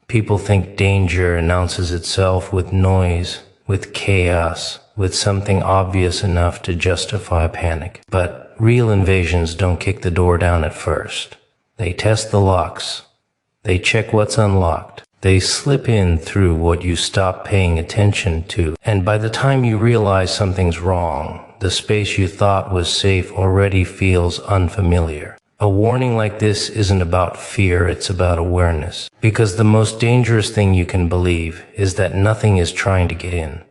People think danger announces itself with noise, with chaos, with something obvious enough to justify panic. But real invasions don't kick the door down at first. They test the locks. They check what's unlocked. They slip in through what you stop paying attention to. And by the time you realize something's wrong, the space you thought was safe already feels unfamiliar. A warning like this isn't about fear, it's about awareness. Because the most dangerous thing you can believe is that nothing is trying to get in.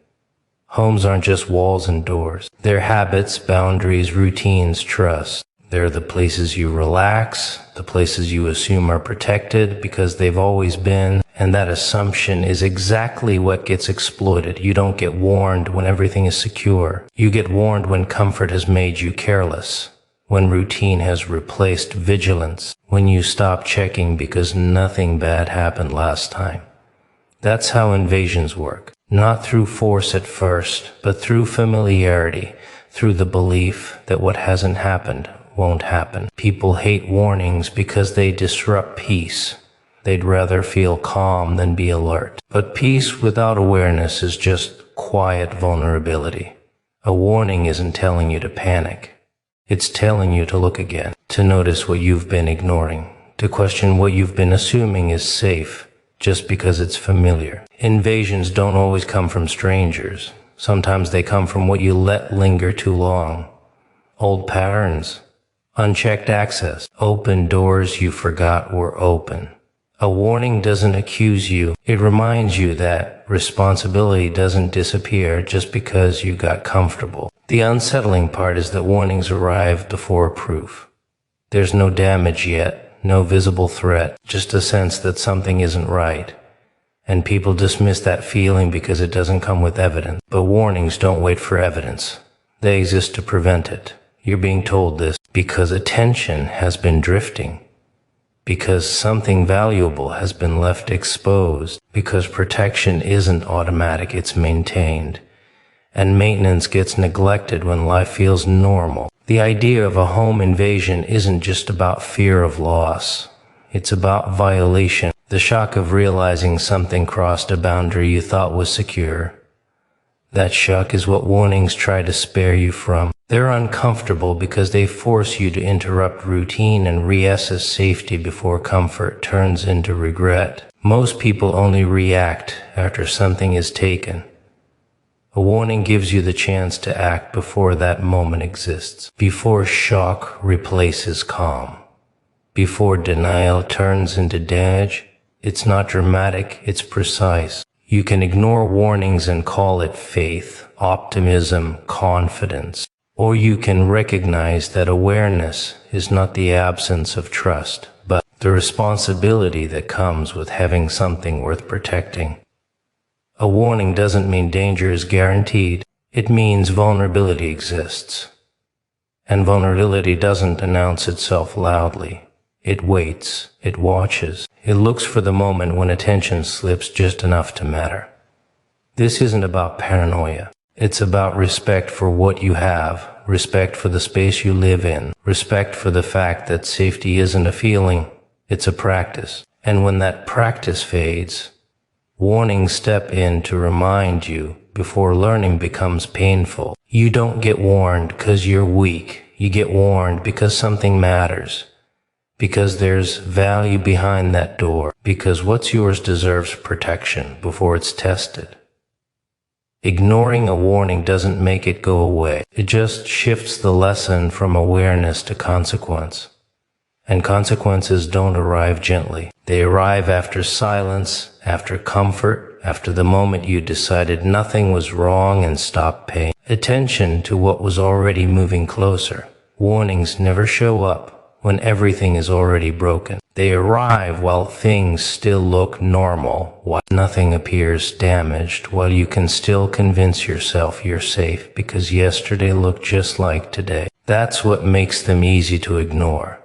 Homes aren't just walls and doors. They're habits, boundaries, routines, trust. They're the places you relax, the places you assume are protected because they've always been, and that assumption is exactly what gets exploited. You don't get warned when everything is secure. You get warned when comfort has made you careless, when routine has replaced vigilance, when you stop checking because nothing bad happened last time. That's how invasions work. Not through force at first, but through familiarity, through the belief that what hasn't happened won't happen. People hate warnings because they disrupt peace. They'd rather feel calm than be alert. But peace without awareness is just quiet vulnerability. A warning isn't telling you to panic. It's telling you to look again, to notice what you've been ignoring, to question what you've been assuming is safe just because it's familiar. Invasions don't always come from strangers. Sometimes they come from what you let linger too long. Old patterns, unchecked access, open doors you forgot were open. A warning doesn't accuse you. It reminds you that responsibility doesn't disappear just because you got comfortable. The unsettling part is that warnings arrive before proof. There's no damage yet, no visible threat, just a sense that something isn't right. And people dismiss that feeling because it doesn't come with evidence. But warnings don't wait for evidence. They exist to prevent it. You're being told this because attention has been drifting, because something valuable has been left exposed, because protection isn't automatic, it's maintained. And maintenance gets neglected when life feels normal. The idea of a home invasion isn't just about fear of loss. It's about violation, the shock of realizing something crossed a boundary you thought was secure. That shock is what warnings try to spare you from. They're uncomfortable because they force you to interrupt routine and reassess safety before comfort turns into regret. Most people only react after something is taken. A warning gives you the chance to act before that moment exists, before shock replaces calm, before denial turns into damage. It's not dramatic, it's precise. You can ignore warnings and call it faith, optimism, confidence. Or you can recognize that awareness is not the absence of trust, but the responsibility that comes with having something worth protecting. A warning doesn't mean danger is guaranteed. It means vulnerability exists. And vulnerability doesn't announce itself loudly. It waits, it watches, it looks for the moment when attention slips just enough to matter. This isn't about paranoia. It's about respect for what you have, respect for the space you live in, respect for the fact that safety isn't a feeling, it's a practice. And when that practice fades, warnings step in to remind you before learning becomes painful. You don't get warned because you're weak. You get warned because something matters. Because there's value behind that door. Because what's yours deserves protection before it's tested. Ignoring a warning doesn't make it go away. It just shifts the lesson from awareness to consequence. And consequences don't arrive gently. They arrive after silence, after comfort, after the moment you decided nothing was wrong and stopped paying attention to what was already moving closer. Warnings never show up when everything is already broken. They arrive while things still look normal, while nothing appears damaged, while you can still convince yourself you're safe because yesterday looked just like today. That's what makes them easy to ignore.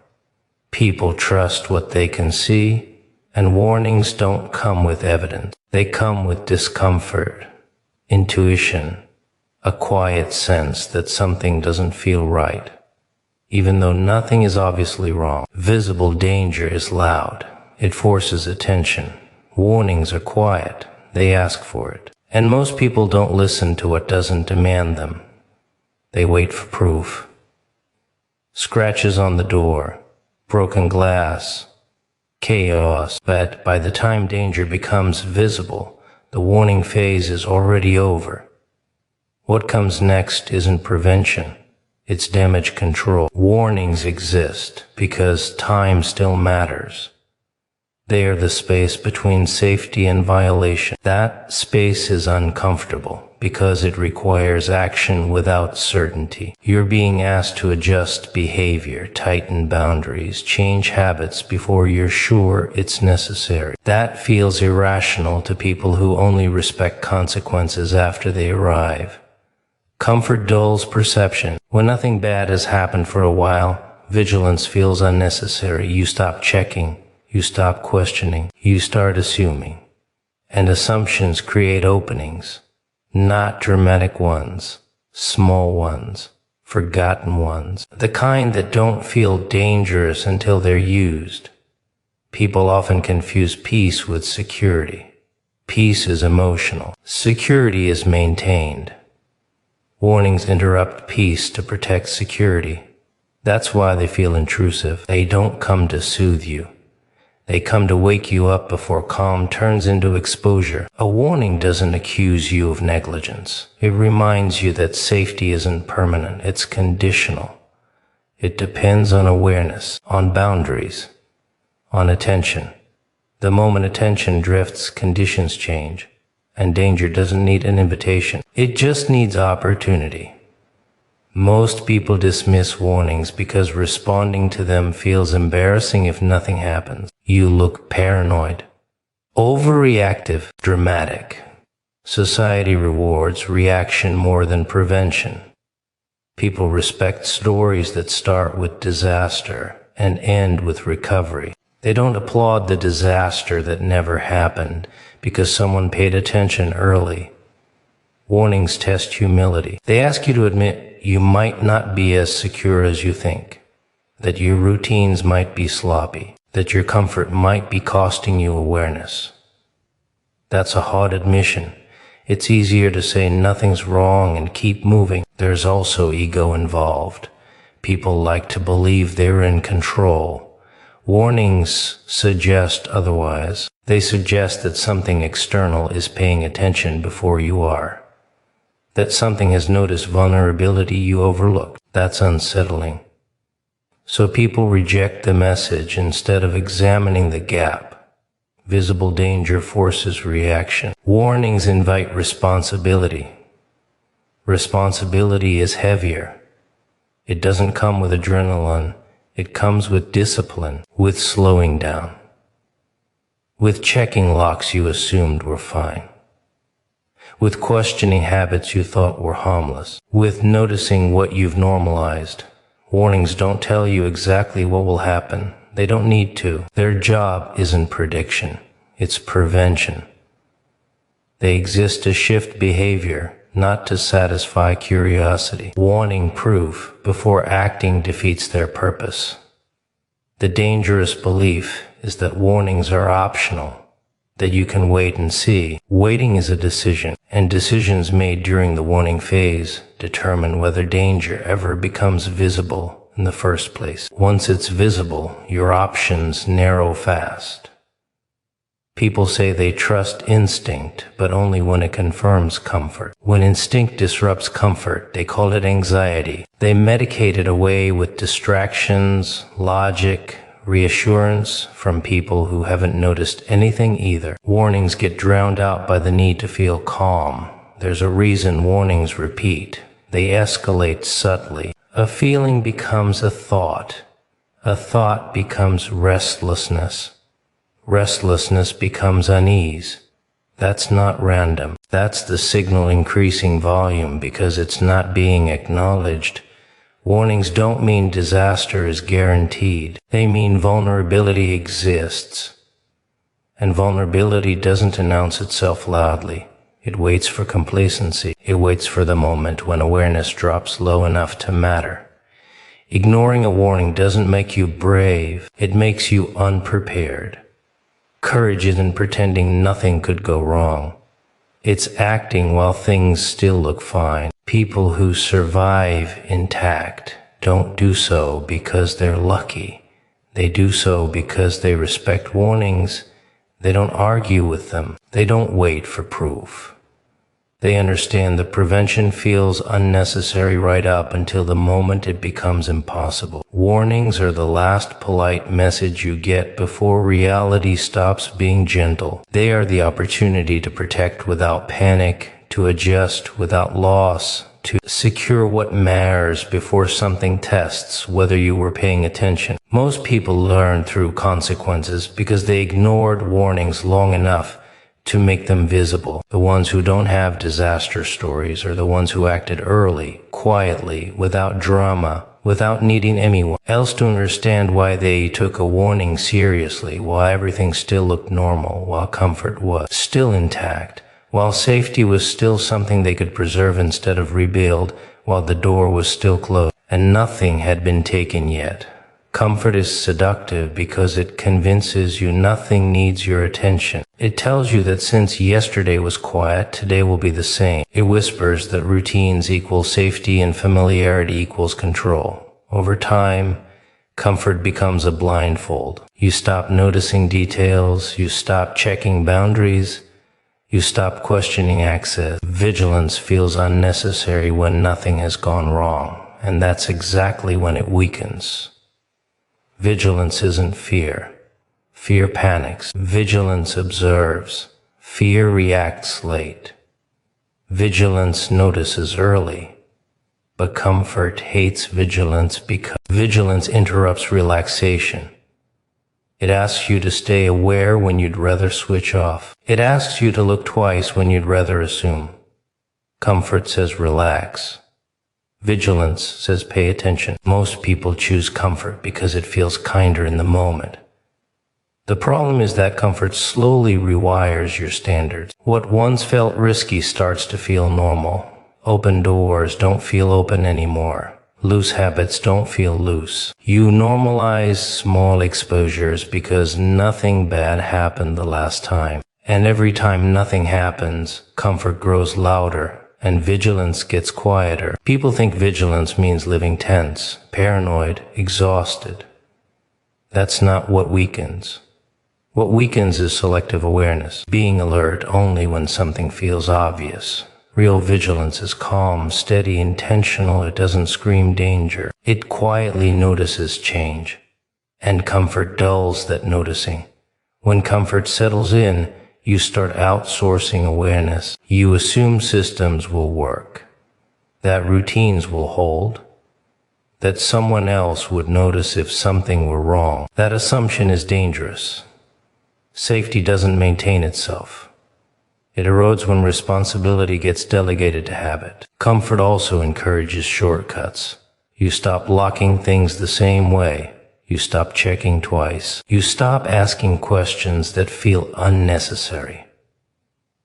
People trust what they can see, and warnings don't come with evidence. They come with discomfort, intuition, a quiet sense that something doesn't feel right. Even though nothing is obviously wrong, visible danger is loud. It forces attention. Warnings are quiet. They ask for it. And most people don't listen to what doesn't demand them. They wait for proof. Scratches on the door, broken glass, chaos. But by the time danger becomes visible, the warning phase is already over. What comes next isn't prevention. It's damage control. Warnings exist because time still matters. They are the space between safety and violation. That space is uncomfortable because it requires action without certainty. You're being asked to adjust behavior, tighten boundaries, change habits before you're sure it's necessary. That feels irrational to people who only respect consequences after they arrive. Comfort dulls perception. When nothing bad has happened for a while, vigilance feels unnecessary. You stop checking. You stop questioning. You start assuming. And assumptions create openings. Not dramatic ones. Small ones. Forgotten ones. The kind that don't feel dangerous until they're used. People often confuse peace with security. Peace is emotional. Security is maintained. Warnings interrupt peace to protect security. That's why they feel intrusive. They don't come to soothe you. They come to wake you up before calm turns into exposure. A warning doesn't accuse you of negligence. It reminds you that safety isn't permanent. It's conditional. It depends on awareness, on boundaries, on attention. The moment attention drifts, conditions change. And danger doesn't need an invitation. It just needs opportunity. Most people dismiss warnings because responding to them feels embarrassing if nothing happens. You look paranoid, overreactive, dramatic. Society rewards reaction more than prevention. People respect stories that start with disaster and end with recovery. They don't applaud the disaster that never happened because someone paid attention early. Warnings test humility. They ask you to admit you might not be as secure as you think, that your routines might be sloppy, that your comfort might be costing you awareness. That's a hard admission. It's easier to say nothing's wrong and keep moving. There's also ego involved. People like to believe they're in control. Warnings suggest otherwise. They suggest that something external is paying attention before you are. That something has noticed vulnerability you overlooked. That's unsettling. So people reject the message instead of examining the gap. Visible danger forces reaction. Warnings invite responsibility. Responsibility is heavier. It doesn't come with adrenaline. It comes with discipline, with slowing down, with checking locks you assumed were fine, with questioning habits you thought were harmless, with noticing what you've normalized. Warnings don't tell you exactly what will happen. They don't need to. Their job isn't prediction. It's prevention. They exist to shift behavior, not to satisfy curiosity. Wanting proof before acting defeats their purpose. The dangerous belief is that warnings are optional, that you can wait and see. Waiting is a decision, and decisions made during the warning phase determine whether danger ever becomes visible in the first place. Once it's visible, your options narrow fast. People say they trust instinct, but only when it confirms comfort. When instinct disrupts comfort, they call it anxiety. They medicate it away with distractions, logic, reassurance from people who haven't noticed anything either. Warnings get drowned out by the need to feel calm. There's a reason warnings repeat. They escalate subtly. A feeling becomes a thought. A thought becomes restlessness. Restlessness becomes unease. That's not random. That's the signal increasing volume because it's not being acknowledged. Warnings don't mean disaster is guaranteed. They mean vulnerability exists. And vulnerability doesn't announce itself loudly. It waits for complacency. It waits for the moment when awareness drops low enough to matter. Ignoring a warning doesn't make you brave. It makes you unprepared. Courage isn't pretending nothing could go wrong. It's acting while things still look fine. People who survive intact don't do so because they're lucky. They do so because they respect warnings. They don't argue with them. They don't wait for proof. They understand that prevention feels unnecessary right up until the moment it becomes impossible. Warnings are the last polite message you get before reality stops being gentle. They are the opportunity to protect without panic, to adjust without loss, to secure what matters before something tests whether you were paying attention. Most people learn through consequences because they ignored warnings long enough to make them visible. The ones who don't have disaster stories are the ones who acted early, quietly, without drama, without needing anyone else to understand why they took a warning seriously, while everything still looked normal, while comfort was still intact, while safety was still something they could preserve instead of rebuild, while the door was still closed, and nothing had been taken yet. Comfort is seductive because it convinces you nothing needs your attention. It tells you that since yesterday was quiet, today will be the same. It whispers that routines equal safety and familiarity equals control. Over time, comfort becomes a blindfold. You stop noticing details, you stop checking boundaries, you stop questioning access. Vigilance feels unnecessary when nothing has gone wrong, and that's exactly when it weakens. Vigilance isn't fear. Fear panics. Vigilance observes. Fear reacts late. Vigilance notices early. But comfort hates vigilance because vigilance interrupts relaxation. It asks you to stay aware when you'd rather switch off. It asks you to look twice when you'd rather assume. Comfort says relax. Vigilance says pay attention. Most people choose comfort because it feels kinder in the moment. The problem is that comfort slowly rewires your standards. What once felt risky starts to feel normal. Open doors don't feel open anymore. Loose habits don't feel loose. You normalize small exposures because nothing bad happened the last time. And every time nothing happens, comfort grows louder and vigilance gets quieter. People think vigilance means living tense, paranoid, exhausted. That's not what weakens. What weakens is selective awareness, being alert only when something feels obvious. Real vigilance is calm, steady, intentional. It doesn't scream danger. It quietly notices change. And comfort dulls that noticing. When comfort settles in, you start outsourcing awareness. You assume systems will work, that routines will hold, that someone else would notice if something were wrong. That assumption is dangerous. Safety doesn't maintain itself. It erodes when responsibility gets delegated to habit. Comfort also encourages shortcuts. You stop locking things the same way. You stop checking twice. You stop asking questions that feel unnecessary.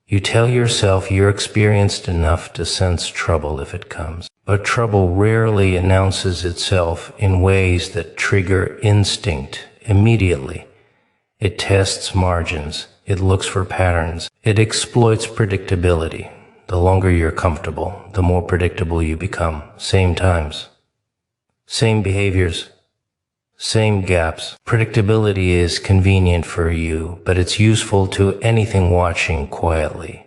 You tell yourself you're experienced enough to sense trouble if it comes. But trouble rarely announces itself in ways that trigger instinct immediately. It tests margins. It looks for patterns. It exploits predictability. The longer you're comfortable, the more predictable you become. Same times. Same behaviors. Same gaps. Predictability is convenient for you, but it's useful to anything watching quietly.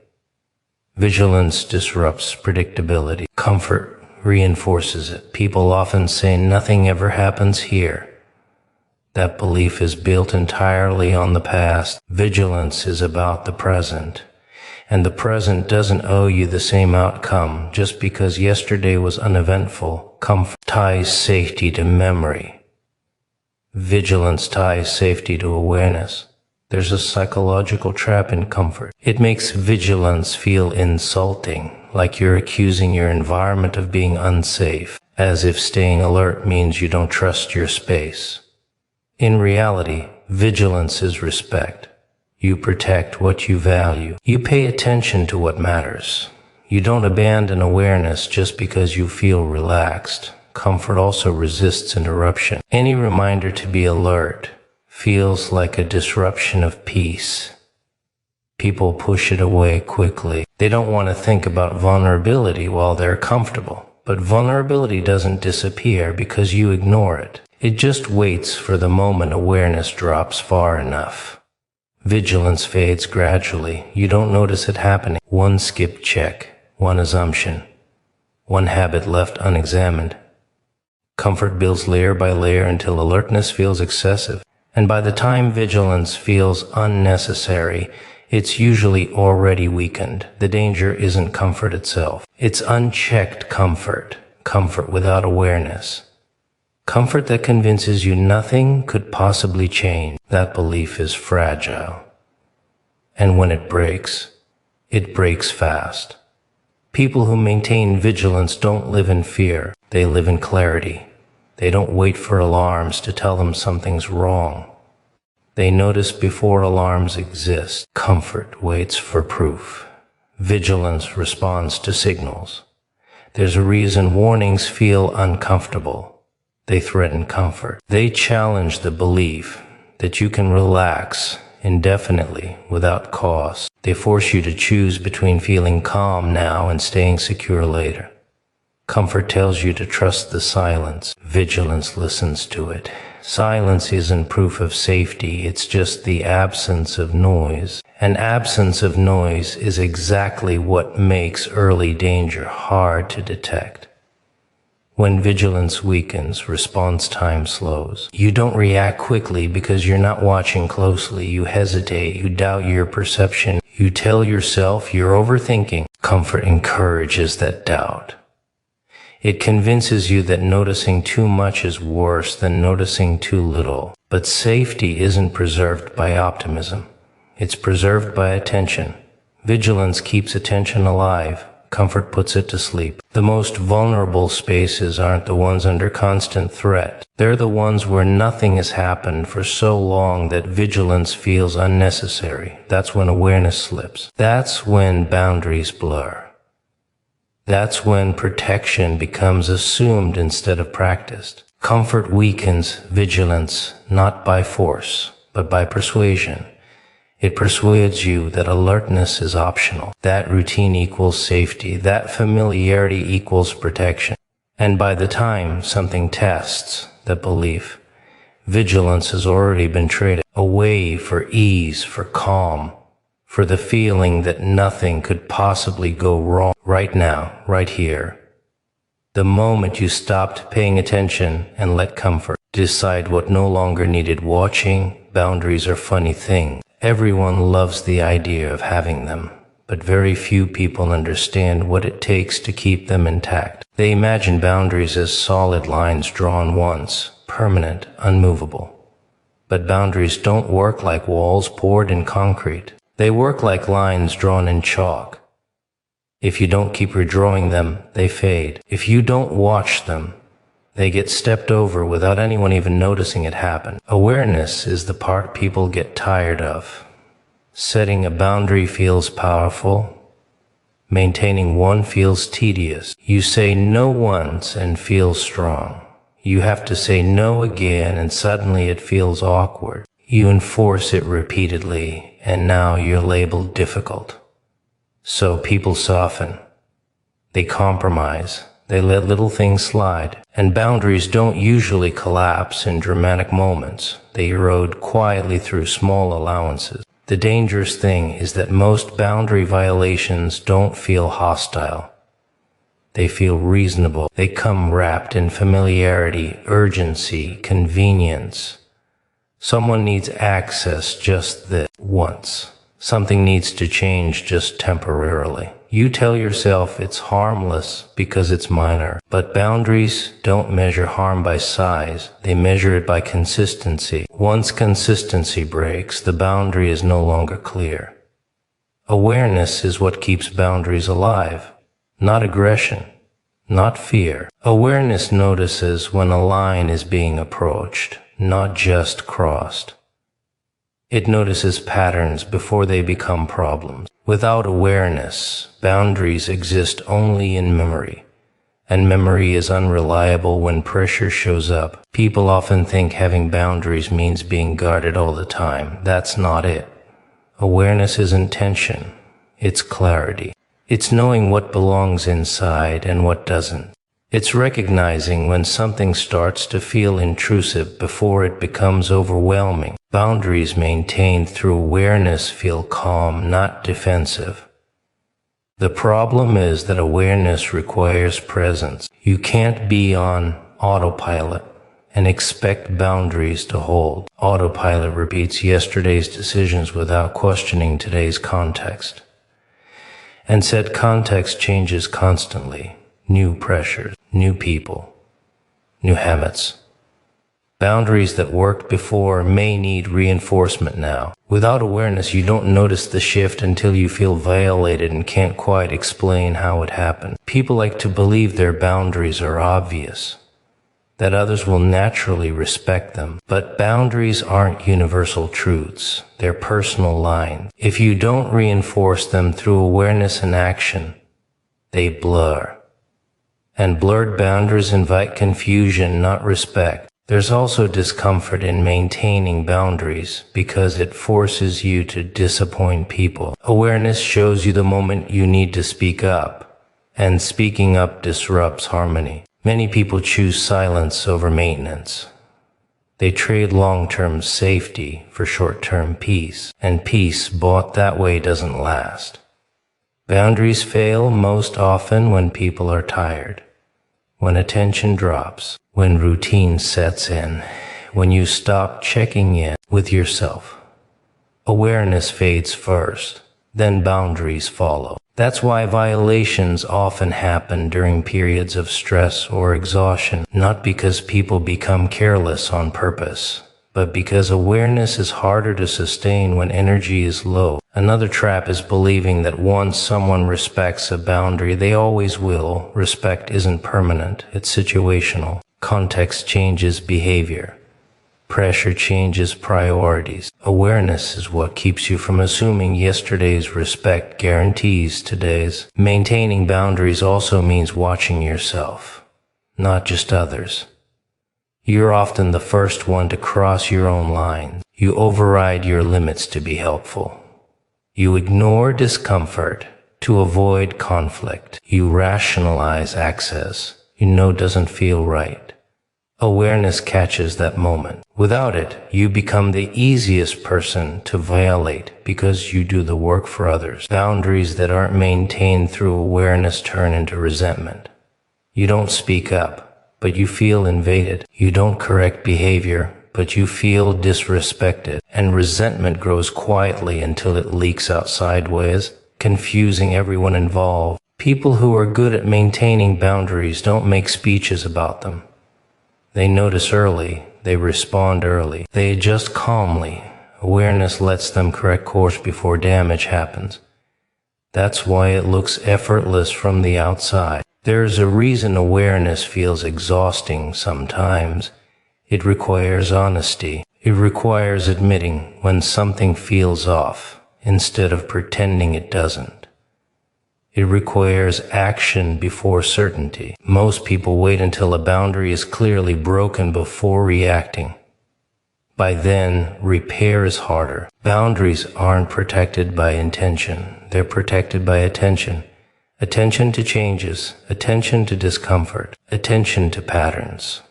Vigilance disrupts predictability. Comfort reinforces it. People often say nothing ever happens here. That belief is built entirely on the past. Vigilance is about the present. And the present doesn't owe you the same outcome just because yesterday was uneventful. Comfort ties safety to memory. Vigilance ties safety to awareness. There's a psychological trap in comfort. It makes vigilance feel insulting, like you're accusing your environment of being unsafe, as if staying alert means you don't trust your space. In reality, vigilance is respect. You protect what you value. You pay attention to what matters. You don't abandon awareness just because you feel relaxed. Comfort also resists interruption. Any reminder to be alert feels like a disruption of peace. People push it away quickly. They don't want to think about vulnerability while they're comfortable. But vulnerability doesn't disappear because you ignore it. It just waits for the moment awareness drops far enough. Vigilance fades gradually. You don't notice it happening. One skipped check, one assumption, one habit left unexamined. Comfort builds layer by layer until alertness feels excessive. And by the time vigilance feels unnecessary, it's usually already weakened. The danger isn't comfort itself. It's unchecked comfort, comfort without awareness. Comfort that convinces you nothing could possibly change. That belief is fragile. And when it breaks fast. People who maintain vigilance don't live in fear. They live in clarity. They don't wait for alarms to tell them something's wrong. They notice before alarms exist. Comfort waits for proof. Vigilance responds to signals. There's a reason warnings feel uncomfortable. They threaten comfort. They challenge the belief that you can relax indefinitely without cost. They force you to choose between feeling calm now and staying secure later. Comfort tells you to trust the silence. Vigilance listens to it. Silence isn't proof of safety, it's just the absence of noise. An absence of noise is exactly what makes early danger hard to detect. When vigilance weakens, response time slows. You don't react quickly because you're not watching closely. You hesitate, you doubt your perception. You tell yourself you're overthinking. Comfort encourages that doubt. It convinces you that noticing too much is worse than noticing too little. But safety isn't preserved by optimism. It's preserved by attention. Vigilance keeps attention alive. Comfort puts it to sleep. The most vulnerable spaces aren't the ones under constant threat. They're the ones where nothing has happened for so long that vigilance feels unnecessary. That's when awareness slips. That's when boundaries blur. That's when protection becomes assumed instead of practiced. Comfort weakens vigilance not by force, but by persuasion. It persuades you that alertness is optional, that routine equals safety, that familiarity equals protection. And by the time something tests that belief, vigilance has already been traded away for ease, for calm, for the feeling that nothing could possibly go wrong right now, right here. The moment you stopped paying attention and let comfort decide what no longer needed watching. Boundaries are funny things. Everyone loves the idea of having them, but very few people understand what it takes to keep them intact. They imagine boundaries as solid lines drawn once, permanent, unmovable. But boundaries don't work like walls poured in concrete. They work like lines drawn in chalk. If you don't keep redrawing them, they fade. If you don't watch them, they get stepped over without anyone even noticing it happen. Awareness is the part people get tired of. Setting a boundary feels powerful. Maintaining one feels tedious. You say no once and feel strong. You have to say no again and suddenly it feels awkward. You enforce it repeatedly and now you're labeled difficult. So people soften. They compromise. They let little things slide. And boundaries don't usually collapse in dramatic moments. They erode quietly through small allowances. The dangerous thing is that most boundary violations don't feel hostile. They feel reasonable. They come wrapped in familiarity, urgency, convenience. Someone needs access just this once. Something needs to change just temporarily. You tell yourself it's harmless because it's minor. But boundaries don't measure harm by size. They measure it by consistency. Once consistency breaks, the boundary is no longer clear. Awareness is what keeps boundaries alive, not aggression, not fear. Awareness notices when a line is being approached, not just crossed. It notices patterns before they become problems. Without awareness, boundaries exist only in memory, And memory is unreliable when pressure shows up. People often think having boundaries means being guarded all the time. That's not it. Awareness isn't tension. It's clarity. It's knowing what belongs inside and what doesn't. It's recognizing when something starts to feel intrusive before it becomes overwhelming. Boundaries maintained through awareness feel calm, not defensive. The problem is that awareness requires presence. You can't be on autopilot and expect boundaries to hold. Autopilot repeats yesterday's decisions without questioning today's context. And said context changes constantly. New pressures, new people, new habits. Boundaries that worked before may need reinforcement now. Without awareness, you don't notice the shift until you feel violated and can't quite explain how it happened. People like to believe their boundaries are obvious, that others will naturally respect them. But boundaries aren't universal truths. They're personal lines. If you don't reinforce them through awareness and action, they blur. And blurred boundaries invite confusion, not respect. There's also discomfort in maintaining boundaries because it forces you to disappoint people. Awareness shows you the moment you need to speak up, and speaking up disrupts harmony. Many people choose silence over maintenance. They trade long-term safety for short-term peace, and peace bought that way doesn't last. Boundaries fail most often when people are tired, when attention drops, when routine sets in, when you stop checking in with yourself. Awareness fades first, then boundaries follow. That's why violations often happen during periods of stress or exhaustion, not because people become careless on purpose, but because awareness is harder to sustain when energy is low. Another trap is believing that once someone respects a boundary, they always will. Respect isn't permanent, it's situational. Context changes behavior. Pressure changes priorities. Awareness is what keeps you from assuming yesterday's respect guarantees today's. Maintaining boundaries also means watching yourself, not just others. You're often the first one to cross your own line. You override your limits to be helpful. You ignore discomfort to avoid conflict. You rationalize access you know doesn't feel right. Awareness catches that moment. Without it, you become the easiest person to violate because you do the work for others. Boundaries that aren't maintained through awareness turn into resentment. You don't speak up, but you feel invaded. You don't correct behavior, but you feel disrespected. And resentment grows quietly until it leaks out sideways, confusing everyone involved. People who are good at maintaining boundaries don't make speeches about them. They notice early, they respond early, they adjust calmly. Awareness lets them correct course before damage happens. That's why it looks effortless from the outside. There's a reason awareness feels exhausting sometimes. It requires honesty. It requires admitting when something feels off, instead of pretending it doesn't. It requires action before certainty. Most people wait until a boundary is clearly broken before reacting. By then, repair is harder. Boundaries aren't protected by intention. They're protected by attention. Attention to changes, attention to discomfort, attention to patterns.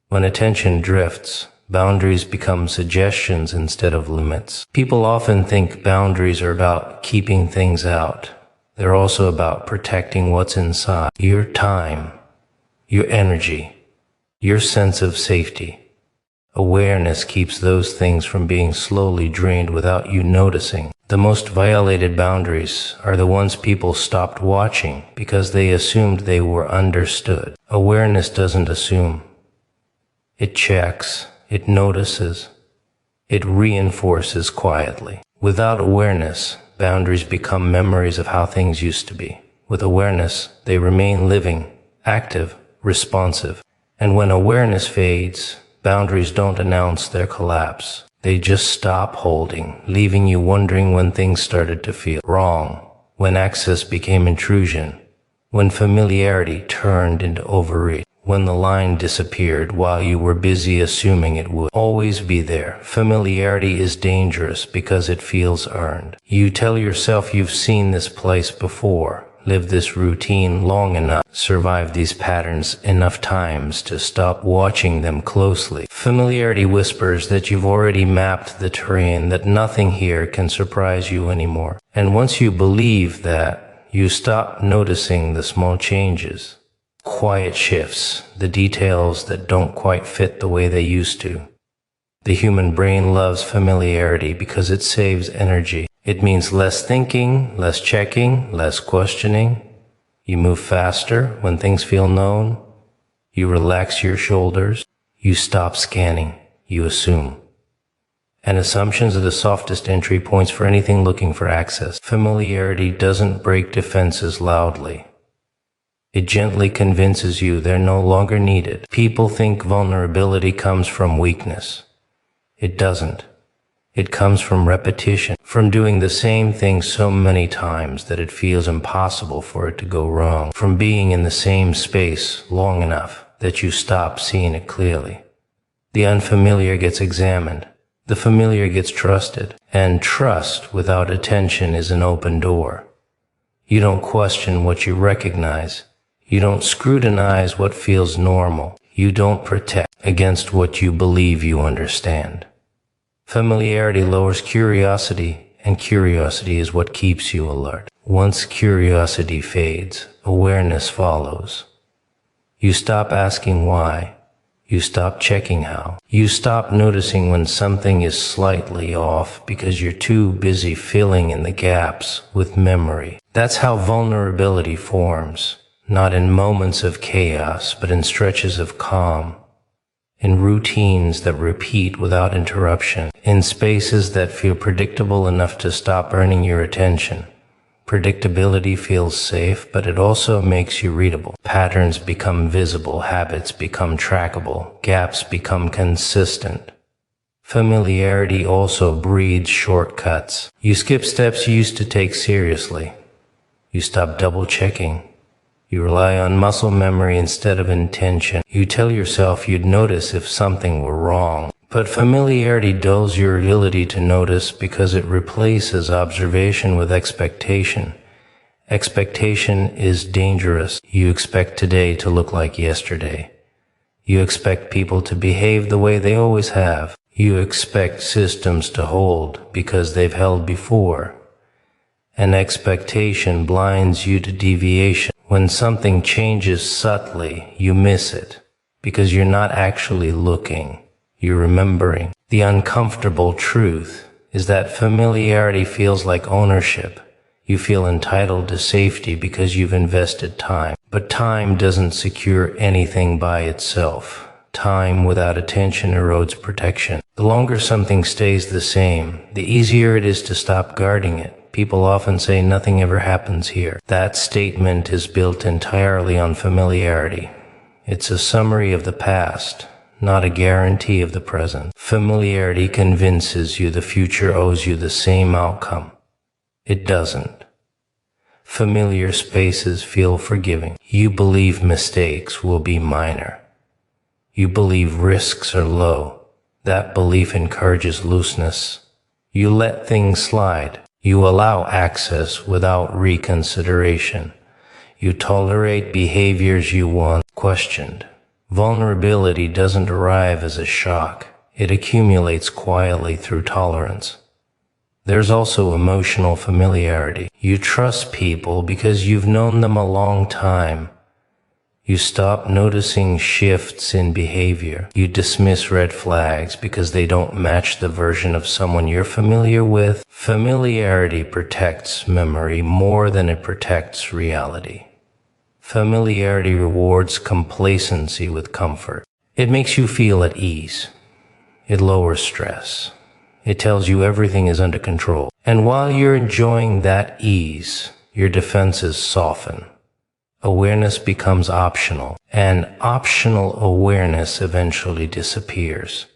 When attention drifts, boundaries become suggestions instead of limits. People often think boundaries are about keeping things out. They're also about protecting what's inside. Your time, your energy, your sense of safety. Awareness keeps those things from being slowly drained without you noticing. The most violated boundaries are the ones people stopped watching because they assumed they were understood. Awareness doesn't assume. It checks, it notices, it reinforces quietly. Without awareness, boundaries become memories of how things used to be. With awareness, they remain living, active, responsive. And when awareness fades, boundaries don't announce their collapse. They just stop holding, leaving you wondering when things started to feel wrong, when access became intrusion, when familiarity turned into overreach, when the line disappeared while you were busy assuming it would always be there. Familiarity is dangerous because it feels earned. You tell yourself you've seen this place before, lived this routine long enough, survived these patterns enough times to stop watching them closely. Familiarity whispers that you've already mapped the terrain, that nothing here can surprise you anymore. And once you believe that, you stop noticing the small changes, quiet shifts, the details that don't quite fit the way they used to. The human brain loves familiarity because it saves energy. It means less thinking, less checking, less questioning. You move faster when things feel known. You relax your shoulders. You stop scanning. You assume. And assumptions are the softest entry points for anything looking for access. Familiarity doesn't break defenses loudly. It gently convinces you they're no longer needed. People think vulnerability comes from weakness. It doesn't. It comes from repetition, from doing the same thing so many times that it feels impossible for it to go wrong, from being in the same space long enough that you stop seeing it clearly. The unfamiliar gets examined. The familiar gets trusted. And trust without attention is an open door. You don't question what you recognize. You don't scrutinize what feels normal. You don't protect against what you believe you understand. Familiarity lowers curiosity, and curiosity is what keeps you alert. Once curiosity fades, awareness follows. You stop asking why. You stop checking how. You stop noticing when something is slightly off because you're too busy filling in the gaps with memory. That's how vulnerability forms, not in moments of chaos, but in stretches of calm. In routines that repeat without interruption, in spaces that feel predictable enough to stop earning your attention. Predictability feels safe, but it also makes you readable. Patterns become visible, habits become trackable, gaps become consistent. Familiarity also breeds shortcuts. You skip steps you used to take seriously. You stop double-checking. You rely on muscle memory instead of intention. You tell yourself you'd notice if something were wrong. But familiarity dulls your ability to notice because it replaces observation with expectation. Expectation is dangerous. You expect today to look like yesterday. You expect people to behave the way they always have. You expect systems to hold because they've held before. And expectation blinds you to deviation. When something changes subtly, you miss it because you're not actually looking. You're remembering. The uncomfortable truth is that familiarity feels like ownership. You feel entitled to safety because you've invested time. But time doesn't secure anything by itself. Time without attention erodes protection. The longer something stays the same, the easier it is to stop guarding it. People often say nothing ever happens here. That statement is built entirely on familiarity. It's a summary of the past, not a guarantee of the present. Familiarity convinces you the future owes you the same outcome. It doesn't. Familiar spaces feel forgiving. You believe mistakes will be minor. You believe risks are low. That belief encourages looseness. You let things slide. You allow access without reconsideration. You tolerate behaviors you once questioned. Vulnerability doesn't arrive as a shock. It accumulates quietly through tolerance. There's also emotional familiarity. You trust people because you've known them a long time. You stop noticing shifts in behavior. You dismiss red flags because they don't match the version of someone you're familiar with. Familiarity protects memory more than it protects reality. Familiarity rewards complacency with comfort. It makes you feel at ease. It lowers stress. It tells you everything is under control. And while you're enjoying that ease, your defenses soften. Awareness becomes optional, and optional awareness eventually disappears.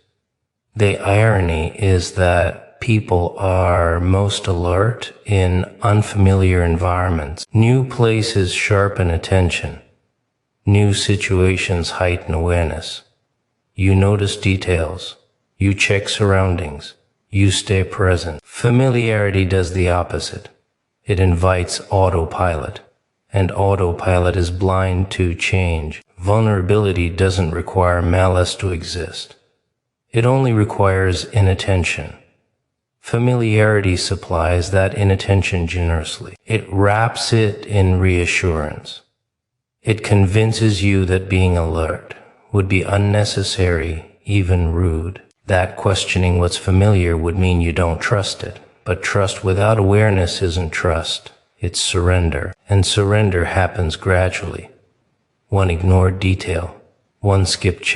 The irony is that people are most alert in unfamiliar environments. New places sharpen attention. New situations heighten awareness. You notice details. You check surroundings. You stay present. Familiarity does the opposite. It invites autopilot, and autopilot is blind to change. Vulnerability doesn't require malice to exist. It only requires inattention. Familiarity supplies that inattention generously. It wraps it in reassurance. It convinces you that being alert would be unnecessary, even rude. That questioning what's familiar would mean you don't trust it. But trust without awareness isn't trust. It's surrender. And surrender happens gradually. One ignored detail. One skipped